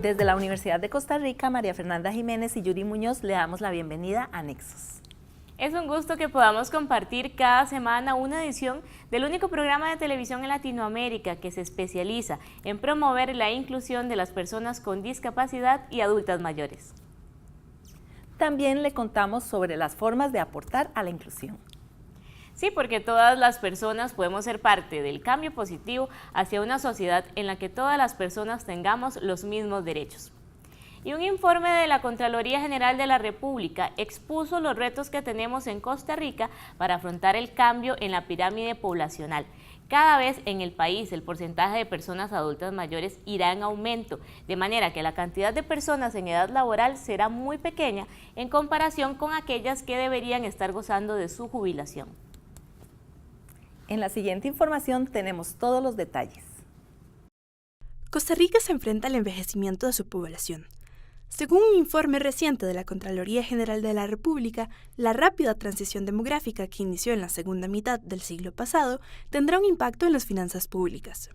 Desde la Universidad de Costa Rica, María Fernanda Jiménez y Yuri Muñoz le damos la bienvenida a Nexos. Es un gusto que podamos compartir cada semana una edición del único programa de televisión en Latinoamérica que se especializa en promover la inclusión de las personas con discapacidad y adultas mayores. También le contamos sobre las formas de aportar a la inclusión. Sí, porque todas las personas podemos ser parte del cambio positivo hacia una sociedad en la que todas las personas tengamos los mismos derechos. Y un informe de la Contraloría General de la República expuso los retos que tenemos en Costa Rica para afrontar el cambio en la pirámide poblacional. Cada vez en el país el porcentaje de personas adultas mayores irá en aumento, de manera que la cantidad de personas en edad laboral será muy pequeña en comparación con aquellas que deberían estar gozando de su jubilación. En la siguiente información tenemos todos los detalles. Costa Rica se enfrenta al envejecimiento de su población. Según un informe reciente de la Contraloría General de la República, la rápida transición demográfica que inició en la segunda mitad del siglo pasado tendrá un impacto en las finanzas públicas.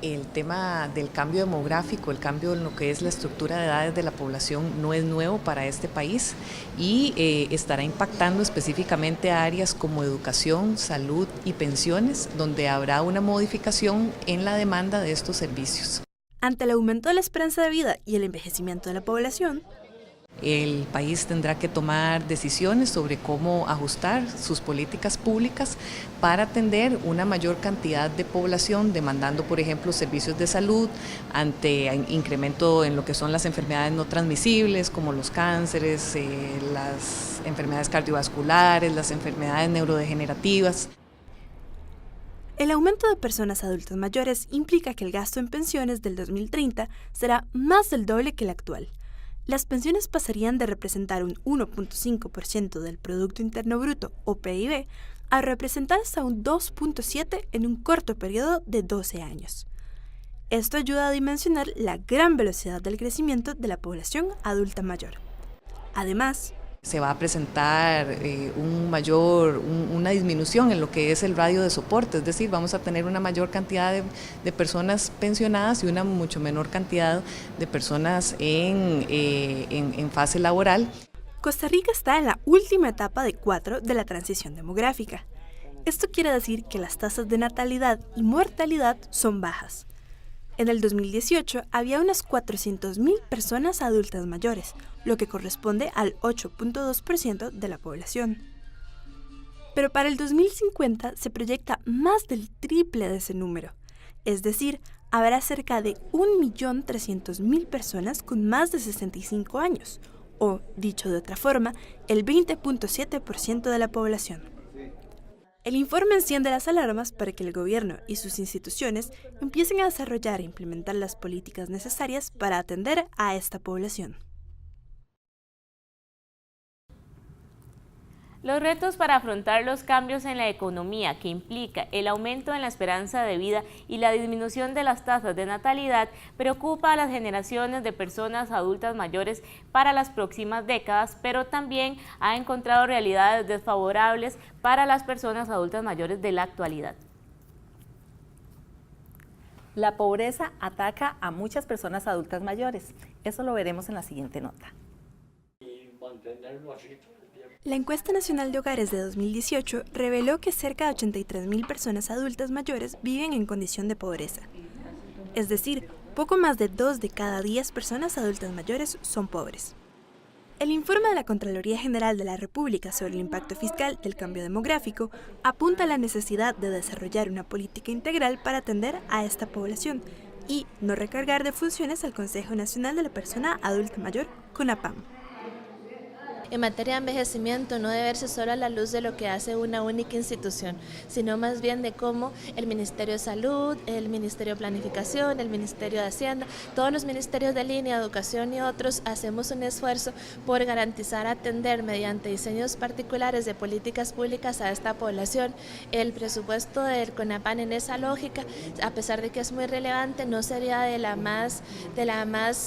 El tema del cambio demográfico, el cambio en lo que es la estructura de edades de la población no es nuevo para este país y estará impactando específicamente a áreas como educación, salud y pensiones, donde habrá una modificación en la demanda de estos servicios. Ante el aumento de la esperanza de vida y el envejecimiento de la población, el país tendrá que tomar decisiones sobre cómo ajustar sus políticas públicas para atender una mayor cantidad de población, demandando, por ejemplo, servicios de salud ante incremento en lo que son las enfermedades no transmisibles, como los cánceres, las enfermedades cardiovasculares, las enfermedades neurodegenerativas. El aumento de personas adultas mayores implica que el gasto en pensiones del 2030 será más del doble que el actual. Las pensiones pasarían de representar un 1.5% del Producto Interno Bruto, o PIB, a representar hasta un 2.7% en un corto periodo de 12 años. Esto ayuda a dimensionar la gran velocidad del crecimiento de la población adulta mayor. Además, se va a presentar una disminución en lo que es el radio de soporte, es decir, vamos a tener una mayor cantidad de personas pensionadas y una mucho menor cantidad de personas en fase laboral. Costa Rica está en la última etapa de 4 de la transición demográfica. Esto quiere decir que las tasas de natalidad y mortalidad son bajas. En el 2018 había unas 400.000 personas adultas mayores, lo que corresponde al 8.2% de la población. Pero para el 2050 se proyecta más del triple de ese número, es decir, habrá cerca de 1.300.000 personas con más de 65 años, o, dicho de otra forma, el 20.7% de la población. El informe enciende las alarmas para que el gobierno y sus instituciones empiecen a desarrollar e implementar las políticas necesarias para atender a esta población. Los retos para afrontar los cambios en la economía que implica el aumento en la esperanza de vida y la disminución de las tasas de natalidad preocupa a las generaciones de personas adultas mayores para las próximas décadas, pero también ha encontrado realidades desfavorables para las personas adultas mayores de la actualidad. La pobreza ataca a muchas personas adultas mayores. Eso lo veremos en la siguiente nota. La Encuesta Nacional de Hogares de 2018 reveló que cerca de 83.000 personas adultas mayores viven en condición de pobreza. Es decir, poco más de 2 de cada 10 personas adultas mayores son pobres. El informe de la Contraloría General de la República sobre el impacto fiscal del cambio demográfico apunta a la necesidad de desarrollar una política integral para atender a esta población y no recargar de funciones al Consejo Nacional de la Persona Adulta Mayor, CONAPAM. En materia de envejecimiento no debe verse solo a la luz de lo que hace una única institución, sino más bien de cómo el Ministerio de Salud, el Ministerio de Planificación, el Ministerio de Hacienda, todos los ministerios de línea, educación y otros hacemos un esfuerzo por garantizar atender mediante diseños particulares de políticas públicas a esta población. El presupuesto del CONAPAM en esa lógica, a pesar de que es muy relevante, no sería de la más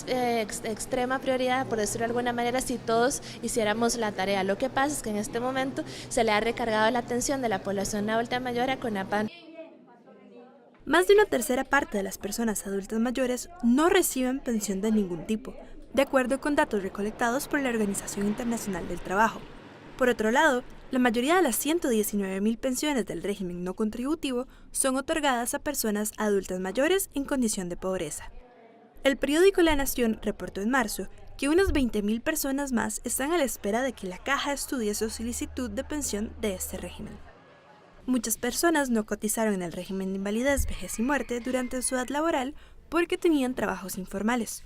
extrema prioridad, por decirlo de alguna manera, si todos hiciéramos la tarea. Lo que pasa es que en este momento se le ha recargado la atención de la población adulta mayor a CONAPAM. Más de una tercera parte de las personas adultas mayores no reciben pensión de ningún tipo, de acuerdo con datos recolectados por la Organización Internacional del Trabajo. Por otro lado, la mayoría de las 119.000 pensiones del régimen no contributivo son otorgadas a personas adultas mayores en condición de pobreza. El periódico La Nación reportó en marzo que unas 20.000 personas más están a la espera de que la Caja estudie su solicitud de pensión de este régimen. Muchas personas no cotizaron en el régimen de invalidez, vejez y muerte durante su edad laboral porque tenían trabajos informales.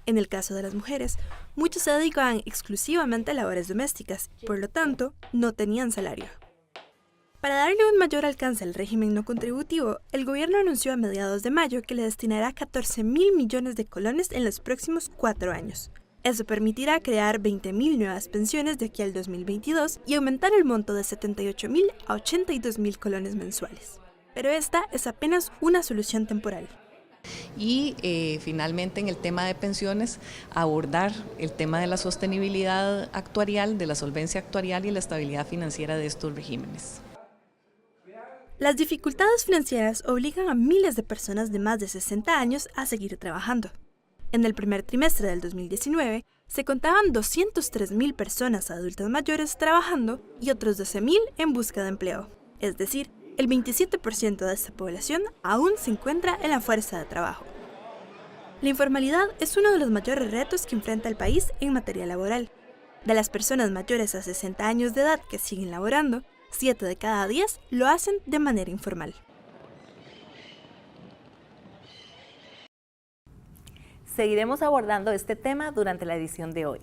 En el caso de las mujeres, muchos se dedicaban exclusivamente a labores domésticas, por lo tanto, no tenían salario. Para darle un mayor alcance al régimen no contributivo, el gobierno anunció a mediados de mayo que le destinará 14.000 millones de colones en los próximos 4 años. Eso permitirá crear 20.000 nuevas pensiones de aquí al 2022 y aumentar el monto de 78.000 a 82.000 colones mensuales. Pero esta es apenas una solución temporal. Y finalmente en el tema de pensiones, abordar el tema de la sostenibilidad actuarial, de la solvencia actuarial y la estabilidad financiera de estos regímenes. Las dificultades financieras obligan a miles de personas de más de 60 años a seguir trabajando. En el primer trimestre del 2019, se contaban 203.000 personas adultas mayores trabajando y otros 12.000 en busca de empleo. Es decir, el 27% de esta población aún se encuentra en la fuerza de trabajo. La informalidad es uno de los mayores retos que enfrenta el país en materia laboral. De las personas mayores a 60 años de edad que siguen laborando, 7 de cada 10 lo hacen de manera informal. Seguiremos abordando este tema durante la edición de hoy.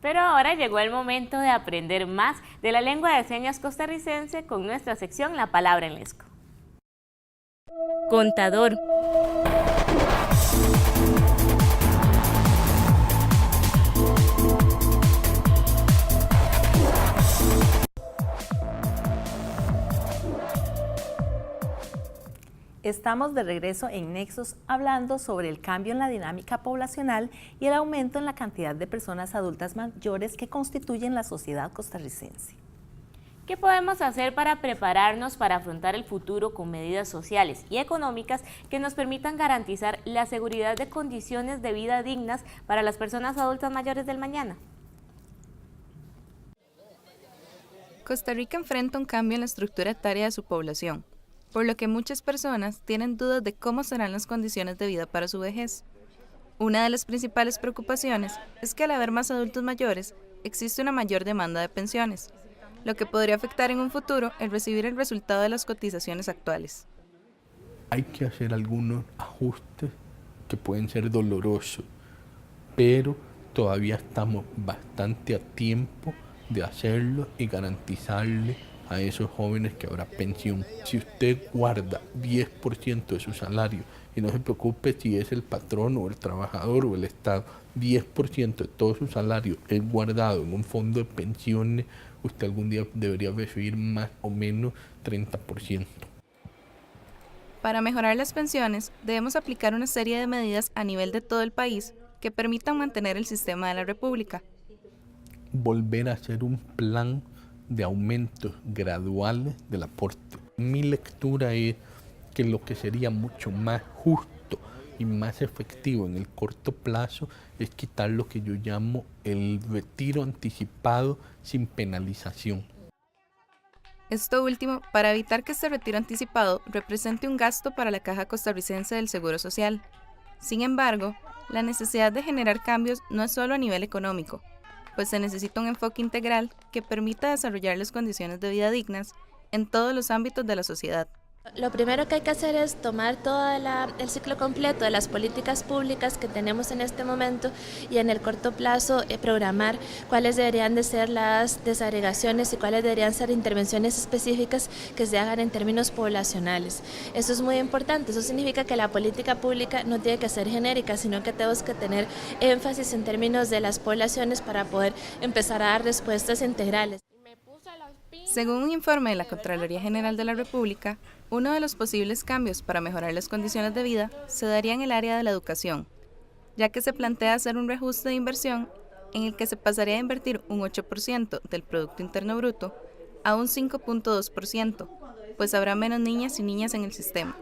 Pero ahora llegó el momento de aprender más de la lengua de señas costarricense con nuestra sección La Palabra en Lesco. Contador. Estamos de regreso en Nexos hablando sobre el cambio en la dinámica poblacional y el aumento en la cantidad de personas adultas mayores que constituyen la sociedad costarricense. ¿Qué podemos hacer para prepararnos para afrontar el futuro con medidas sociales y económicas que nos permitan garantizar la seguridad de condiciones de vida dignas para las personas adultas mayores del mañana? Costa Rica enfrenta un cambio en la estructura etaria de su población, por lo que muchas personas tienen dudas de cómo serán las condiciones de vida para su vejez. Una de las principales preocupaciones es que al haber más adultos mayores, existe una mayor demanda de pensiones, lo que podría afectar en un futuro el recibir el resultado de las cotizaciones actuales. Hay que hacer algunos ajustes que pueden ser dolorosos, pero todavía estamos bastante a tiempo de hacerlo y garantizarle a esos jóvenes que habrá pensión. Si usted guarda 10% de su salario, y no se preocupe si es el patrón o el trabajador o el Estado, 10% de todo su salario es guardado en un fondo de pensiones, usted algún día debería recibir más o menos 30%. Para mejorar las pensiones, debemos aplicar una serie de medidas a nivel de todo el país que permitan mantener el sistema de la República. Volver a hacer un plan de aumentos graduales del aporte. Mi lectura es que lo que sería mucho más justo y más efectivo en el corto plazo es quitar lo que yo llamo el retiro anticipado sin penalización. Esto último, para evitar que este retiro anticipado represente un gasto para la Caja Costarricense del Seguro Social. Sin embargo, la necesidad de generar cambios no es solo a nivel económico, pues se necesita un enfoque integral que permita desarrollar las condiciones de vida dignas en todos los ámbitos de la sociedad. Lo primero que hay que hacer es tomar todo el ciclo completo de las políticas públicas que tenemos en este momento y en el corto plazo programar cuáles deberían de ser las desagregaciones y cuáles deberían ser intervenciones específicas que se hagan en términos poblacionales. Eso es muy importante, eso significa que la política pública no tiene que ser genérica, sino que tenemos que tener énfasis en términos de las poblaciones para poder empezar a dar respuestas integrales. Según un informe de la Contraloría General de la República, uno de los posibles cambios para mejorar las condiciones de vida se daría en el área de la educación, ya que se plantea hacer un reajuste de inversión en el que se pasaría a invertir un 8% del Producto Interno Bruto a un 5.2%, pues habrá menos niñas y niñas en el sistema.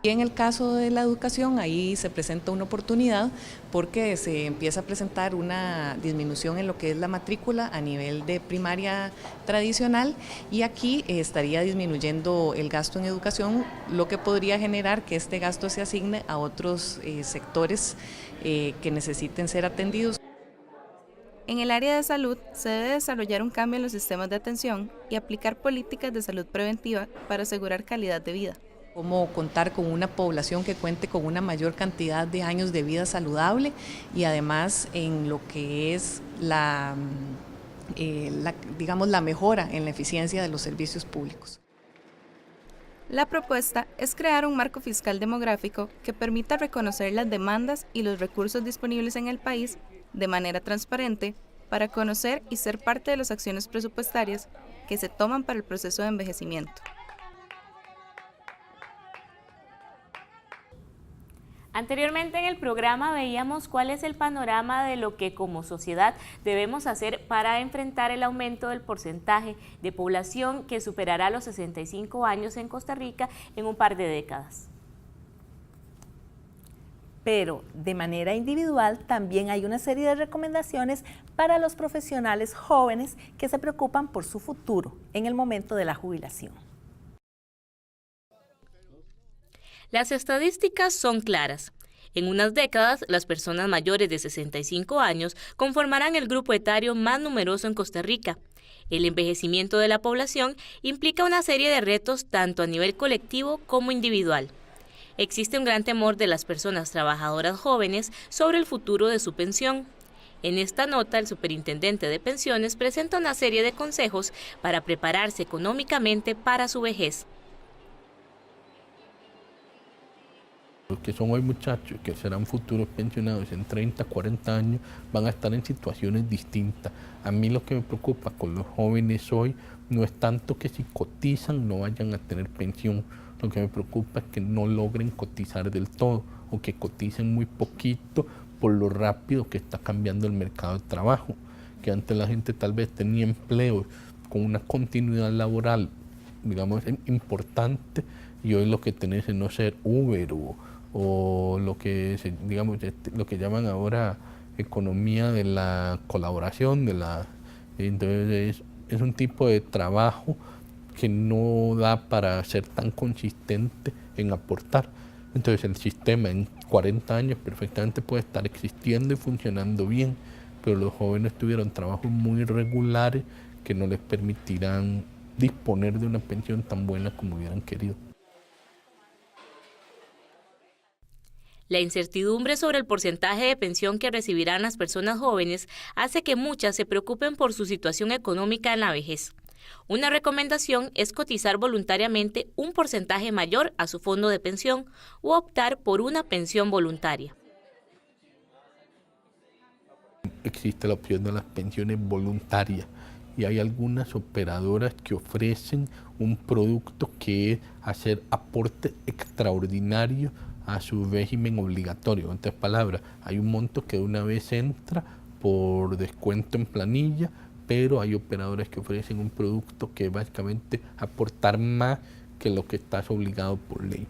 Y en el caso de la educación, ahí se presenta una oportunidad porque se empieza a presentar una disminución en lo que es la matrícula a nivel de primaria tradicional y aquí estaría disminuyendo el gasto en educación, lo que podría generar que este gasto se asigne a otros sectores que necesiten ser atendidos. En el área de salud se debe desarrollar un cambio en los sistemas de atención y aplicar políticas de salud preventiva para asegurar calidad de vida. Cómo contar con una población que cuente con una mayor cantidad de años de vida saludable y además en lo que es la mejora en la eficiencia de los servicios públicos. La propuesta es crear un marco fiscal demográfico que permita reconocer las demandas y los recursos disponibles en el país de manera transparente para conocer y ser parte de las acciones presupuestarias que se toman para el proceso de envejecimiento. Anteriormente en el programa veíamos cuál es el panorama de lo que como sociedad debemos hacer para enfrentar el aumento del porcentaje de población que superará los 65 años en Costa Rica en un par de décadas. Pero de manera individual también hay una serie de recomendaciones para los profesionales jóvenes que se preocupan por su futuro en el momento de la jubilación. Las estadísticas son claras. En unas décadas, las personas mayores de 65 años conformarán el grupo etario más numeroso en Costa Rica. El envejecimiento de la población implica una serie de retos tanto a nivel colectivo como individual. Existe un gran temor de las personas trabajadoras jóvenes sobre el futuro de su pensión. En esta nota, el superintendente de pensiones presenta una serie de consejos para prepararse económicamente para su vejez. Los que son hoy muchachos, que serán futuros pensionados en 30, 40 años, van a estar en situaciones distintas. A mí lo que me preocupa con los jóvenes hoy no es tanto que si cotizan no vayan a tener pensión. Lo que me preocupa es que no logren cotizar del todo o que coticen muy poquito por lo rápido que está cambiando el mercado de trabajo. Que antes la gente tal vez tenía empleos con una continuidad laboral, digamos, importante, y hoy lo que tenés es no ser Uber o lo que lo que llaman ahora economía de la colaboración, entonces es un tipo de trabajo que no da para ser tan consistente en aportar. Entonces el sistema en 40 años perfectamente puede estar existiendo y funcionando bien, pero los jóvenes tuvieron trabajos muy irregulares que no les permitirán disponer de una pensión tan buena como hubieran querido. La incertidumbre sobre el porcentaje de pensión que recibirán las personas jóvenes hace que muchas se preocupen por su situación económica en la vejez. Una recomendación es cotizar voluntariamente un porcentaje mayor a su fondo de pensión o optar por una pensión voluntaria. Existe la opción de las pensiones voluntarias y hay algunas operadoras que ofrecen un producto que es hacer aportes extraordinarios a su régimen obligatorio. En otras palabras, hay un monto que de una vez entra por descuento en planilla, pero hay operadoras que ofrecen un producto que básicamente aportar más que lo que estás obligado por ley.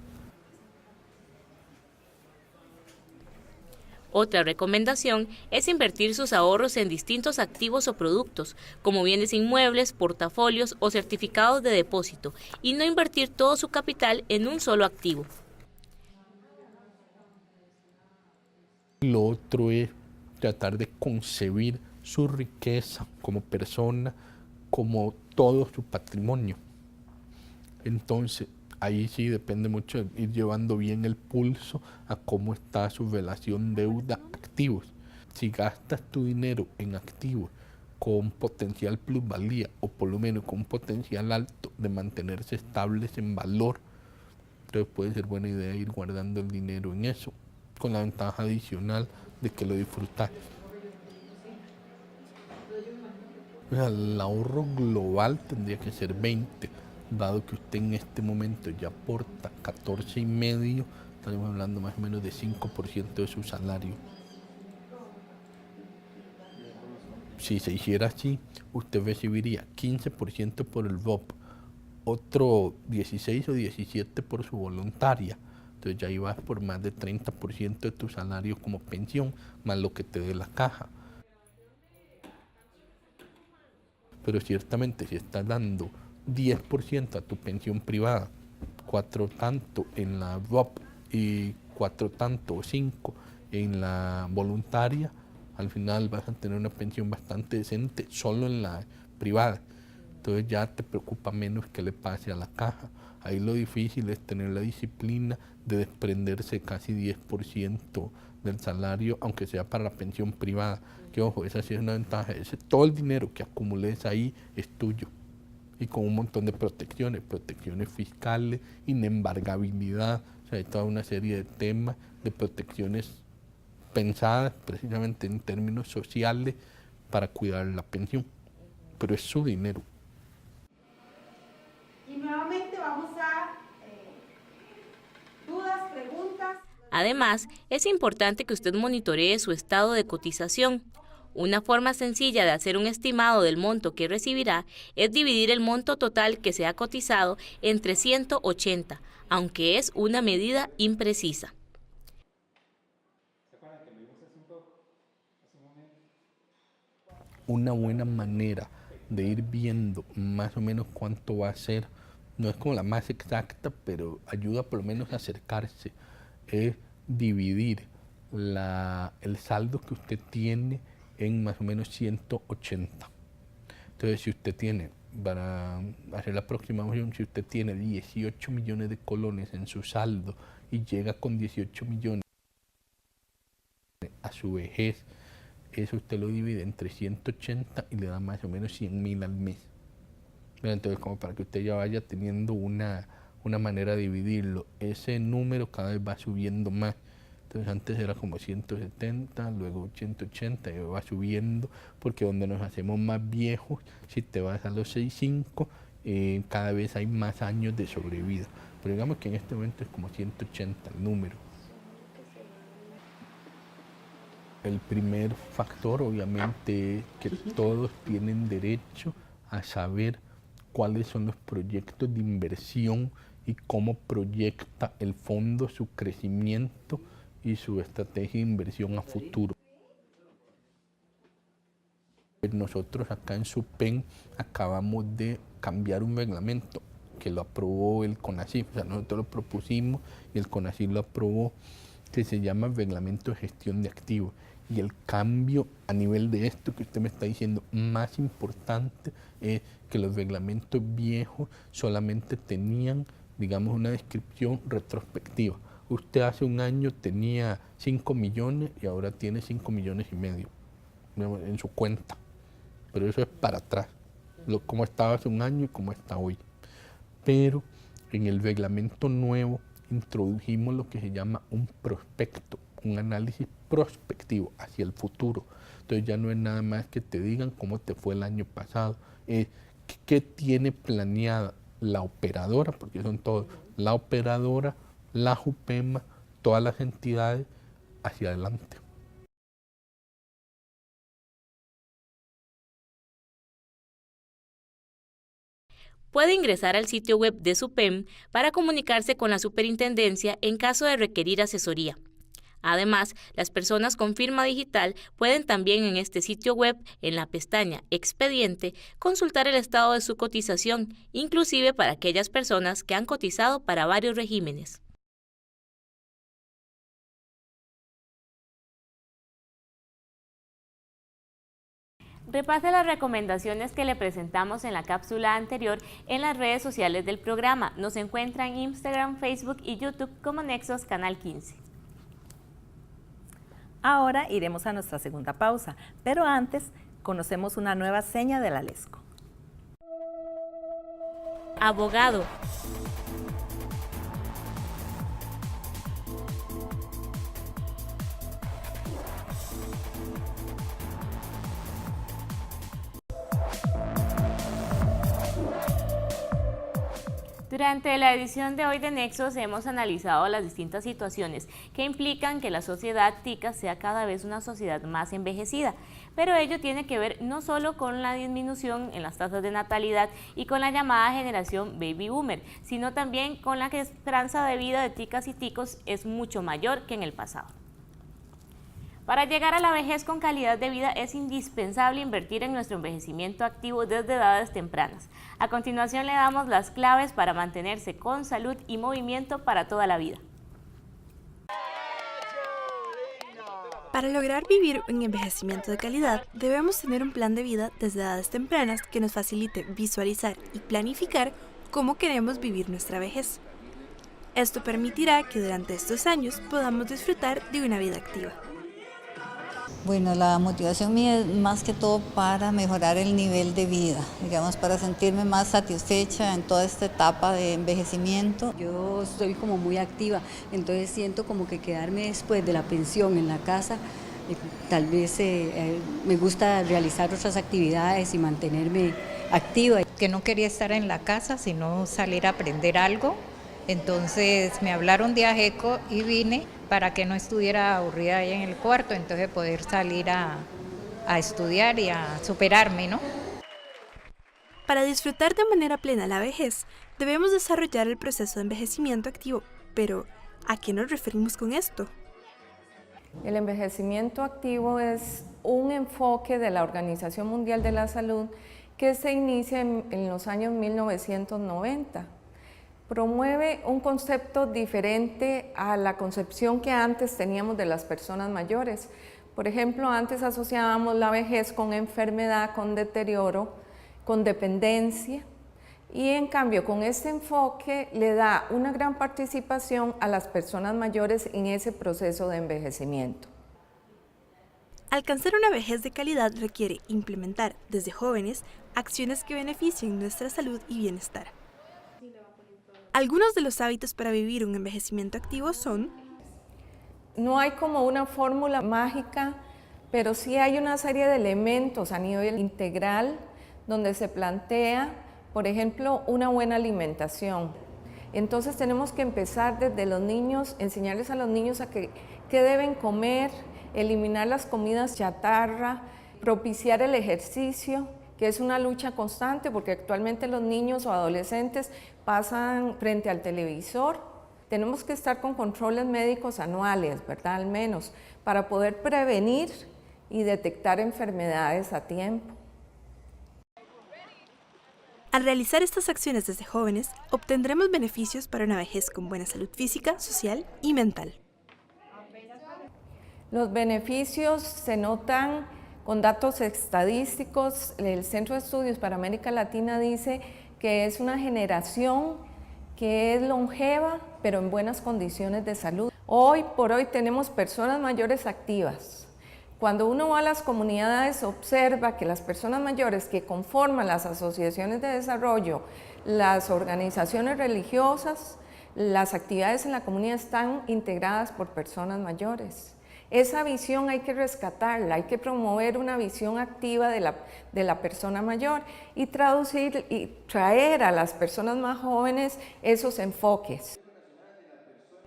Otra recomendación es invertir sus ahorros en distintos activos o productos, como bienes inmuebles, portafolios o certificados de depósito, y no invertir todo su capital en un solo activo. Lo otro es tratar de concebir su riqueza como persona, como todo su patrimonio. Entonces, ahí sí depende mucho de ir llevando bien el pulso a cómo está su relación deuda-activos. Si gastas tu dinero en activos con potencial plusvalía o por lo menos con un potencial alto de mantenerse estables en valor, entonces puede ser buena idea ir guardando el dinero en eso, con la ventaja adicional de que lo disfrutas. O sea, el ahorro global tendría que ser 20, dado que usted en este momento ya aporta 14,5, estaremos hablando más o menos de 5% de su salario. Si se hiciera así, usted recibiría 15% por el VOP, otro 16 o 17 por su voluntaria, Entonces ya ibas por más de 30% de tu salario como pensión, más lo que te dé la caja. Pero ciertamente si estás dando 10% a tu pensión privada, 4 tanto en la ROP y 4 tanto o 5 en la voluntaria, al final vas a tener una pensión bastante decente solo en la privada. Entonces ya te preocupa menos que le pase a la caja. Ahí lo difícil es tener la disciplina de desprenderse casi 10% del salario, aunque sea para la pensión privada. Que ojo, esa sí es una ventaja. Todo el dinero que acumules ahí es tuyo. Y con un montón de protecciones fiscales, inembargabilidad, o sea, hay toda una serie de temas de protecciones pensadas precisamente en términos sociales para cuidar la pensión. Pero es su dinero. Y nuevamente vamos a dudas, preguntas. Además, es importante que usted monitoree su estado de cotización. Una forma sencilla de hacer un estimado del monto que recibirá es dividir el monto total que se ha cotizado entre 180, aunque es una medida imprecisa. Una buena manera de ir viendo más o menos cuánto va a ser, no es como la más exacta, pero ayuda por lo menos a acercarse, es dividir el saldo que usted tiene en más o menos 180. Entonces, si usted tiene, para hacer la aproximación, si usted tiene 18 millones de colones en su saldo y llega con 18 millones a su vejez, eso usted lo divide entre 180 y le da más o menos 100.000 al mes. Entonces, como para que usted ya vaya teniendo una manera de dividirlo. Ese número cada vez va subiendo más. Entonces antes era como 170, luego 180 y va subiendo, porque donde nos hacemos más viejos, si te vas a los 65, cada vez hay más años de sobrevida. Pero digamos que en este momento es como 180 el número. El primer factor obviamente es que todos tienen derecho a saber cuáles son los proyectos de inversión y cómo proyecta el fondo su crecimiento y su estrategia de inversión a futuro. Nosotros acá en SUPEN acabamos de cambiar un reglamento que lo aprobó el CONACYT, o sea, nosotros lo propusimos y el CONACYT lo aprobó, que se llama Reglamento de Gestión de Activos. Y el cambio a nivel de esto que usted me está diciendo más importante es que los reglamentos viejos solamente tenían, digamos, una descripción retrospectiva. Usted hace un año tenía 5 millones y ahora tiene 5 millones y medio en su cuenta. Pero eso es para atrás, cómo estaba hace un año y cómo está hoy. Pero en el reglamento nuevo introdujimos lo que se llama un prospecto, un análisis prospectivo hacia el futuro. Entonces ya no es nada más que te digan cómo te fue el año pasado, qué tiene planeada la operadora, porque son todos, la operadora, la JUPEMA, todas las entidades hacia adelante. Puede ingresar al sitio web de SUPEM para comunicarse con la superintendencia en caso de requerir asesoría. Además, las personas con firma digital pueden también en este sitio web, en la pestaña Expediente, consultar el estado de su cotización, inclusive para aquellas personas que han cotizado para varios regímenes. Repase las recomendaciones que le presentamos en la cápsula anterior en las redes sociales del programa. Nos encuentra en Instagram, Facebook y YouTube como Nexos Canal 15. Ahora iremos a nuestra segunda pausa, pero antes conocemos una nueva seña de la LESCO. Abogado. Durante la edición de hoy de Nexos hemos analizado las distintas situaciones que implican que la sociedad tica sea cada vez una sociedad más envejecida, pero ello tiene que ver no solo con la disminución en las tasas de natalidad y con la llamada generación baby boomer, sino también con la que la esperanza de vida de ticas y ticos es mucho mayor que en el pasado. Para llegar a la vejez con calidad de vida es indispensable invertir en nuestro envejecimiento activo desde edades tempranas. A continuación le damos las claves para mantenerse con salud y movimiento para toda la vida. Para lograr vivir un envejecimiento de calidad, debemos tener un plan de vida desde edades tempranas que nos facilite visualizar y planificar cómo queremos vivir nuestra vejez. Esto permitirá que durante estos años podamos disfrutar de una vida activa. Bueno, la motivación mía es más que todo para mejorar el nivel de vida, digamos, para sentirme más satisfecha en toda esta etapa de envejecimiento. Yo soy como muy activa, entonces siento como que quedarme después de la pensión en la casa, tal vez me gusta realizar otras actividades y mantenerme activa. Que no quería estar en la casa, sino salir a aprender algo. Entonces me hablaron de AGECO y vine para que no estuviera aburrida ahí en el cuarto, entonces poder salir a estudiar y a superarme, ¿no? Para disfrutar de manera plena la vejez, debemos desarrollar el proceso de envejecimiento activo. Pero, ¿a qué nos referimos con esto? El envejecimiento activo es un enfoque de la Organización Mundial de la Salud que se inicia en los años 1990. Promueve un concepto diferente a la concepción que antes teníamos de las personas mayores. Por ejemplo, antes asociábamos la vejez con enfermedad, con deterioro, con dependencia, y en cambio con este enfoque le da una gran participación a las personas mayores en ese proceso de envejecimiento. Alcanzar una vejez de calidad requiere implementar desde jóvenes acciones que beneficien nuestra salud y bienestar. Algunos de los hábitos para vivir un envejecimiento activo son: no hay como una fórmula mágica, pero sí hay una serie de elementos a nivel integral donde se plantea, por ejemplo, una buena alimentación. Entonces tenemos que empezar desde los niños, enseñarles a los niños a qué deben comer, eliminar las comidas chatarra, propiciar el ejercicio, que es una lucha constante porque actualmente los niños o adolescentes pasan frente al televisor. Tenemos que estar con controles médicos anuales, ¿verdad? Al menos, para poder prevenir y detectar enfermedades a tiempo. Al realizar estas acciones desde jóvenes, obtendremos beneficios para una vejez con buena salud física, social y mental. Los beneficios se notan con datos estadísticos. El Centro de Estudios para América Latina dice que es una generación que es longeva, pero en buenas condiciones de salud. Hoy por hoy tenemos personas mayores activas. Cuando uno va a las comunidades, observa que las personas mayores que conforman las asociaciones de desarrollo, las organizaciones religiosas, las actividades en la comunidad están integradas por personas mayores. Esa visión hay que rescatarla, hay que promover una visión activa de la persona mayor y traducir y traer a las personas más jóvenes esos enfoques.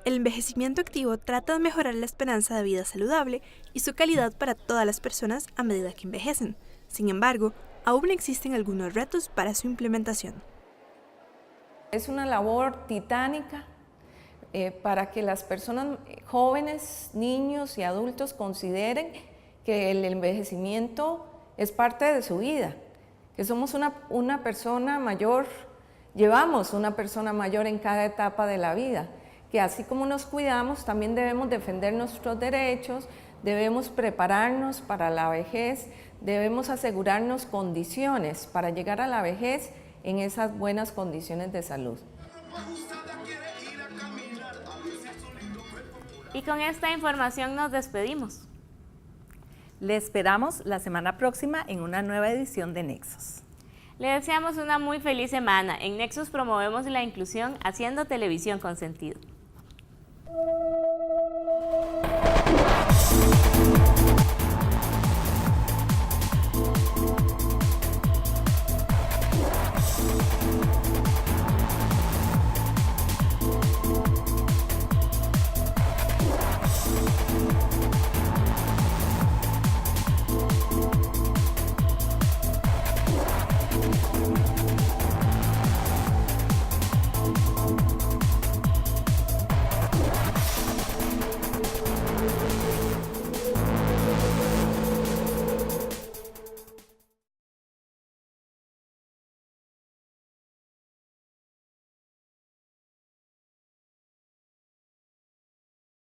El envejecimiento activo trata de mejorar la esperanza de vida saludable y su calidad para todas las personas a medida que envejecen. Sin embargo, aún existen algunos retos para su implementación. Es una labor titánica para que las personas jóvenes, niños y adultos consideren que el envejecimiento es parte de su vida, que somos una persona mayor, llevamos una persona mayor en cada etapa de la vida, que así como nos cuidamos, también debemos defender nuestros derechos, debemos prepararnos para la vejez, debemos asegurarnos condiciones para llegar a la vejez en esas buenas condiciones de salud. Y con esta información nos despedimos. Le esperamos la semana próxima en una nueva edición de Nexos. Le deseamos una muy feliz semana. En Nexos promovemos la inclusión haciendo televisión con sentido.